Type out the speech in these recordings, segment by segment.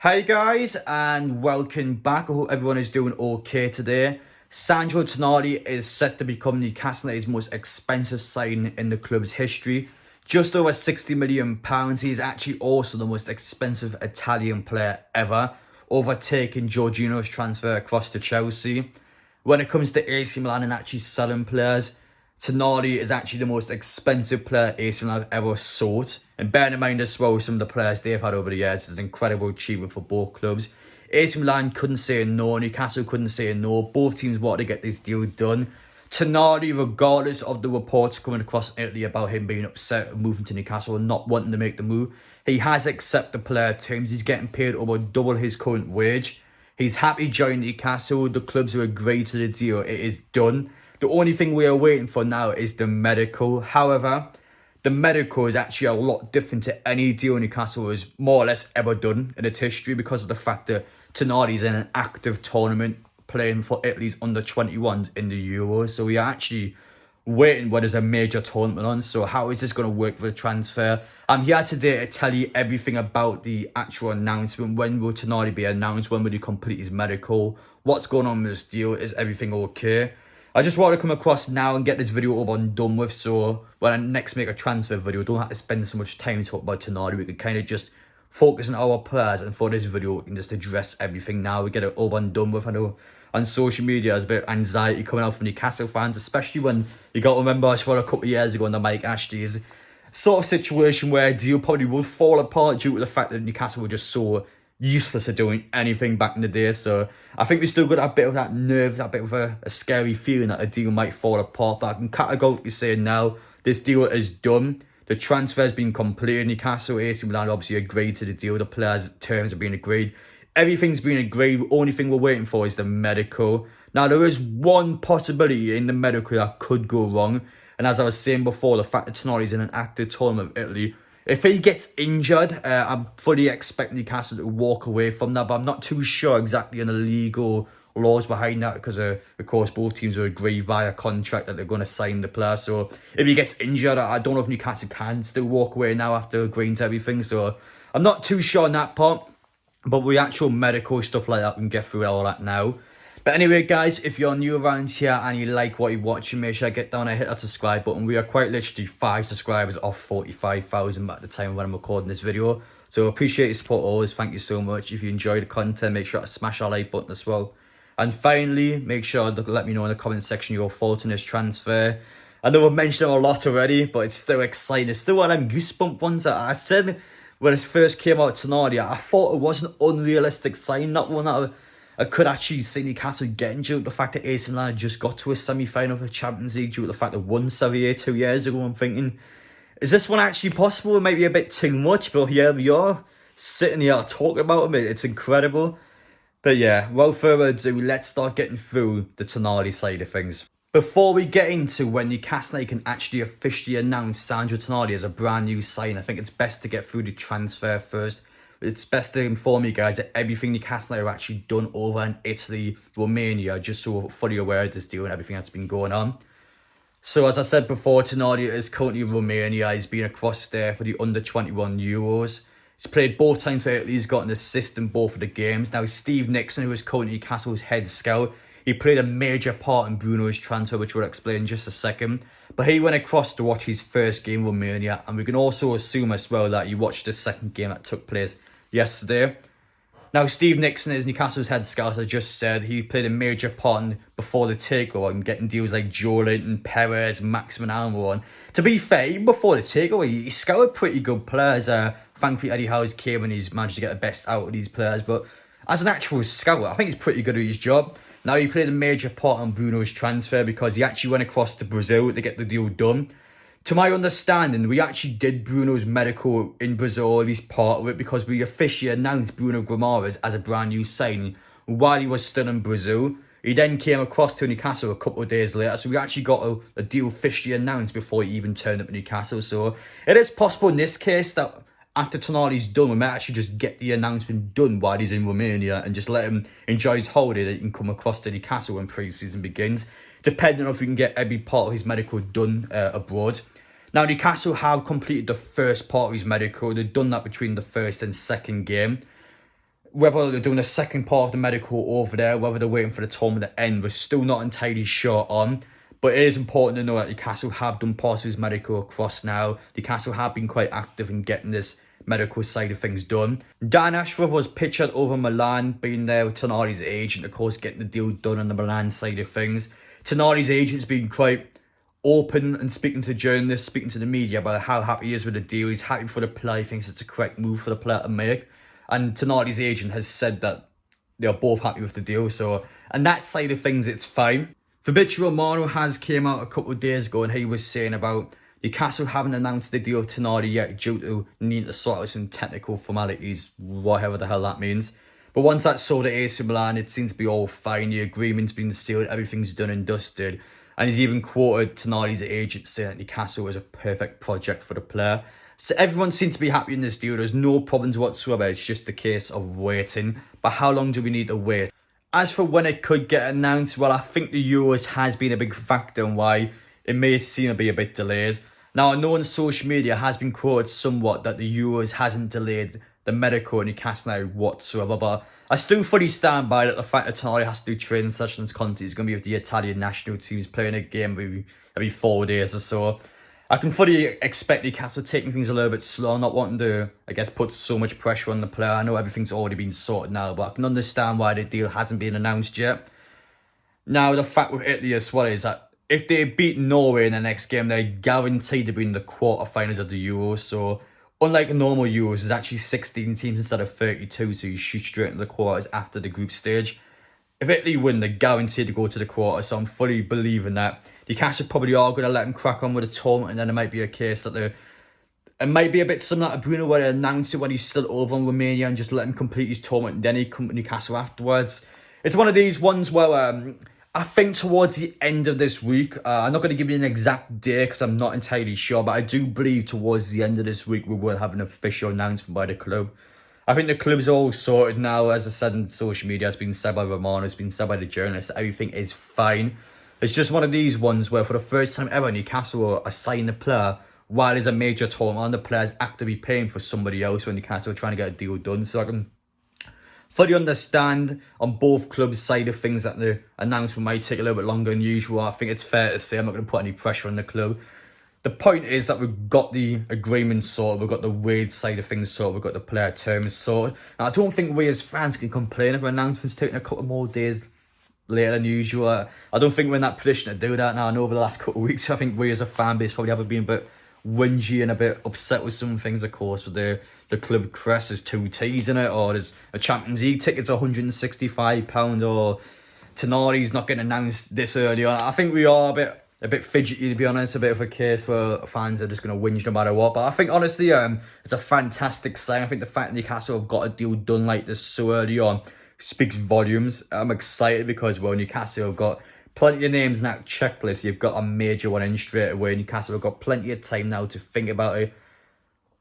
Hey guys, and welcome back. I hope everyone is doing okay today. Sandro Tonali is set to become Newcastle United's most expensive signing in the club's history. Just over £60 million. He is actually also the most expensive Italian player ever, overtaking Jorginho's transfer across to Chelsea. When it comes to AC Milan and actually selling players, Tonali is actually the most expensive player AC Milan have ever sought. And bearing in mind as well, some of the players they've had over the years is an incredible achievement for both clubs. AC Milan couldn't say no, Newcastle couldn't say no. Both teams wanted to get this deal done. Tonali, regardless of the reports coming across Italy about him being upset of moving to Newcastle and not wanting to make the move, he has accepted player terms. He's getting paid over double his current wage. He's happy joining Newcastle. The clubs have agreed to the deal. It is done. The only thing we are waiting for now is the medical. However, the medical is actually a lot different to any deal Newcastle has more or less ever done in its history because of the fact that Tonali is in an active tournament playing for Italy's under-21s in the Euros. So we are actually waiting when there's a major tournament on. So how is this going to work with the transfer? I'm here today to tell you everything about the actual announcement. When will Tonali be announced? When will he complete his medical? What's going on with this deal? Is everything okay? I just want to come across now and get this video over and done with, so when I next make a transfer video, I don't have to spend so much time talking about Tonali. We can kind of just focus on our players, and for this video, we can just address everything now. We get it over and done with. I know on social media, there's a bit of anxiety coming out from Newcastle fans, especially when you got to remember, I saw a couple of years ago under Mike Ashley's sort of situation where a deal probably will fall apart due to the fact that Newcastle were just so useless at doing anything back in the day. So I think we still got a bit of that nerve, that bit of a scary feeling that a deal might fall apart. But I can categorically say now, this deal is done. The transfer has been completed. Newcastle, AC Milan obviously agreed to the deal. The players' terms have been agreed. Everything's been agreed. The only thing we're waiting for is the medical. Now, there is one possibility in the medical that could go wrong. And as I was saying before, the fact that Tonali's in an active tournament of Italy, if he gets injured, I'm fully expecting Newcastle to walk away from that, but I'm not too sure exactly on the legal laws behind that because, of course, both teams will agree via contract that they're going to sign the player. So if he gets injured, I don't know if Newcastle can still walk away now after agreeing to everything. So I'm not too sure on that part, but with actual medical stuff like that, we can get through all that now. But anyway, guys, if you're new around here and you like what you're watching, make sure I get down and hit that subscribe button. We are quite literally 5 subscribers off 45,000 at the time when I'm recording this video. So appreciate your support always. Thank you so much. If you enjoy the content, make sure to smash that like button as well. And finally, make sure to let me know in the comment section your thoughts on this transfer. I know I've mentioned it a lot already, but it's still exciting. It's still one of them goosebump ones that I said when it first came out tonight. I thought it was an unrealistic sign, not one that I could actually see Newcastle getting due to the fact that AC Milan just got to a semi-final of the Champions League due to the fact that won Serie A 2 years ago. I'm thinking, is this one actually possible? It might be a bit too much, but here we are, sitting here talking about it. It's incredible. But yeah, without further ado, let's start getting through the Tonali side of things. Before we get into when Newcastle can actually officially announce Sandro Tonali as a brand new sign, I think it's best to get through the transfer first. It's best to inform you guys that everything Newcastle are actually done over in Italy, Romania, just so we're fully aware of this deal and everything that's been going on. So as I said before, Tonali is currently in Romania. He's been across there for the under-21 Euros. He's played both times for Italy. He's got an assist in both of the games. Now, Steve Nickson, who is currently Newcastle's head scout, he played a major part in Bruno's transfer, which we'll explain in just a second. But he went across to watch his first game in Romania. And we can also assume as well that he watched the second game that took place yesterday. Now, Steve Nickson is Newcastle's head scout, as I just said. He played a major part before the takeover and getting deals like Joelinton, Perez, Maximin Almo on. To be fair, even before the takeover, he scouted pretty good players. Thankfully, Eddie Howe's came and he's managed to get the best out of these players. But as an actual scout, I think he's pretty good at his job. Now, he played a major part on Bruno's transfer because he actually went across to Brazil to get the deal done. To my understanding, we actually did Bruno's medical in Brazil, at least part of it, because we officially announced Bruno Guimaraes as a brand new signing while he was still in Brazil. He then came across to Newcastle a couple of days later, so we actually got a deal officially announced before he even turned up at Newcastle. So it is possible in this case that after Tonali's done, we might actually just get the announcement done while he's in Romania and just let him enjoy his holiday that he can come across to Newcastle when pre-season begins, depending on if we can get every part of his medical done abroad. Now, Newcastle have completed the first part of his medical. They've done that between the first and second game. Whether they're doing a second part of the medical over there, whether they're waiting for the tournament to end, we're still not entirely sure on. But it is important to know that Newcastle have done part of his medical across now. Newcastle have been quite active in getting this medical side of things done. Dan Ashworth was pictured over Milan, being there with Tonali's agent, of course, getting the deal done on the Milan side of things. Tonali's agent's been quite open and speaking to journalists, speaking to the media about how happy he is with the deal. He's happy for the player. He thinks it's a correct move for the player to make. And Tonali's agent has said that they're both happy with the deal. So, and that side of things, it's fine. Fabrizio Romano has came out a couple of days ago and he was saying about Newcastle haven't announced the deal with Tonali yet due to needing to sort out some technical formalities, whatever the hell that means. But once that's sold at AC Milan, it seems to be all fine. The agreement's been sealed, everything's done and dusted. And he's even quoted Tonali's agent saying that Newcastle was a perfect project for the player. So everyone seems to be happy in this deal. There's no problems whatsoever. It's just a case of waiting. But how long do we need to wait? As for when it could get announced, well, I think the Euros has been a big factor in why it may seem to be a bit delayed. Now, I know on social media has been quoted somewhat that the Euros hasn't delayed the medical in Newcastle now whatsoever, but I still fully stand by that the fact that Tonali has to do training sessions constantly. He's going to be with the Italian national team. He's playing a game every 4 days or so. I can fully expect Newcastle taking things a little bit slow, not wanting to, I guess, put so much pressure on the player. I know everything's already been sorted now, but I can understand why the deal hasn't been announced yet. Now, the fact with Italy as well is that if they beat Norway in the next game, they're guaranteed to be in the quarterfinals of the Euros. So, unlike normal Euros, there's actually 16 teams instead of 32, so you shoot straight into the quarters after the group stage. If Italy win, they're guaranteed to go to the quarters, so I'm fully believing that Newcastle probably are going to let them crack on with the tournament, and then it might be a case that it might be a bit similar to Bruno, where they announce it when he's still over in Romania and just let him complete his tournament, and then he come to Newcastle afterwards. It's one of these ones where I think towards the end of this week, I'm not going to give you an exact day because I'm not entirely sure, but I do believe towards the end of this week we will have an official announcement by the club. I think the club's all sorted now. As I said in social media, it's been said by Romano, it's been said by the journalists, everything is fine. It's just one of these ones where for the first time ever, Newcastle are signing a player while there's a major tournament and the player's actively paying for somebody else when Newcastle are trying to get a deal done. So I can fully understand on both clubs' side of things that the announcement might take a little bit longer than usual. I think it's fair to say I'm not going to put any pressure on the club. The point is that we've got the agreement sorted, we've got the wage side of things sorted, we've got the player terms sorted. Now, I don't think we as fans can complain if an announcement's taking a couple more days later than usual. I don't think we're in that position to do that now. I know over the last couple of weeks, I think we as a fan base probably have been a bit whingy and a bit upset with some things, of course, with the club crest. There's 2 T's in it, or there's a Champions League ticket's £165, or Tonali's not getting announced this early on. I think we are a bit fidgety, to be honest, a bit of a case where fans are just going to whinge no matter what. But I think, honestly, it's a fantastic sign. I think the fact that Newcastle have got a deal done like this so early on speaks volumes. I'm excited because, well, Newcastle have got plenty of names in that checklist. You've got a major one in straight away. Newcastle have got plenty of time now to think about it,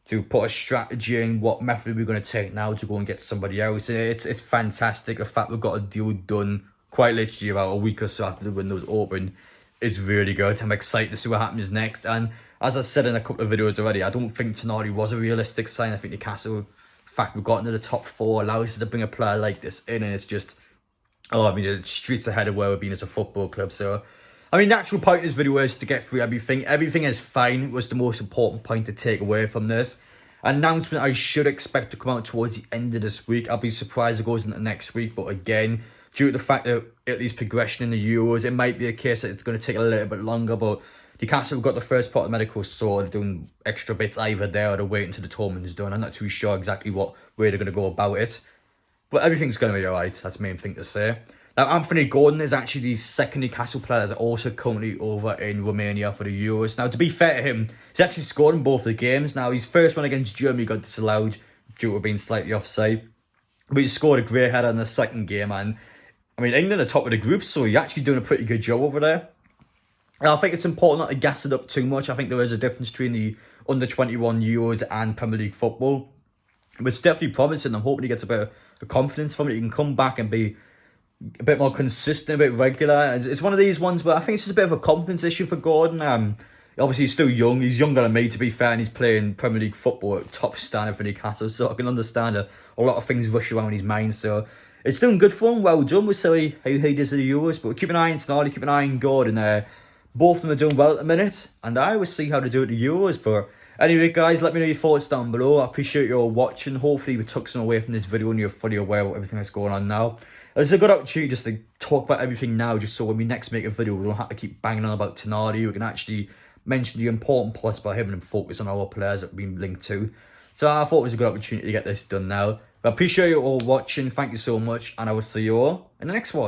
to put a strategy in what method we're going to take now to go and get somebody else. It's fantastic. The fact we've got a deal done quite literally about a week or so after the window's open is really good. I'm excited to see what happens next. And as I said in a couple of videos already, I don't think Tonali was a realistic sign. I think Newcastle, the fact we've got into the top 4 allows us to bring a player like this in, and it's just, it's streets ahead of where we've been as a football club. So, the actual point of this video is to get through everything. Everything is fine. It was the most important point to take away from this. An announcement I should expect to come out towards the end of this week. I'll be surprised if it goes into next week. But again, due to the fact that Italy's progression in the Euros, it might be a case that it's going to take a little bit longer. But Newcastle have got the first part of the medical sorted, doing extra bits either there or they're waiting until the tournament is done. I'm not too sure exactly what way they're going to go about it. But everything's going to be alright. That's the main thing to say. Now, Anthony Gordon is actually the second Newcastle player that's also currently over in Romania for the Euros. Now, to be fair to him, he's actually scored in both the games. Now, his first one against Germany got disallowed due to being slightly offside. But he scored a great header in the second game. And, England are top of the group, so he's actually doing a pretty good job over there. And I think it's important not to gas it up too much. I think there is a difference between the under-21 Euros and Premier League football. But it's definitely promising. I'm hoping he gets a bit of confidence from it. He can come back and be a bit more consistent, a bit regular. And it's one of these ones where I think it's just a bit of a confidence issue for Gordon. Obviously, he's still young. He's younger than me, to be fair, and he's playing Premier League football at top standard for Newcastle. So I can understand a a lot of things rush around his mind. So it's doing good for him. Well done. We'll see how he does at the Euros. But keep an eye on Tonali, keep an eye on Gordon. Both of them are doing well at the minute, and I will see how to do at the Euros. But anyway, guys, let me know your thoughts down below. I appreciate you all watching. Hopefully, we took some away from this video and you're fully aware of everything that's going on now. It's a good opportunity just to talk about everything now, just so when we next make a video, we don't have to keep banging on about Tonali. We can actually mention the important parts about him and focus on our players that we've been linked to. So I thought it was a good opportunity to get this done now. But I appreciate you all watching. Thank you so much, and I will see you all in the next one.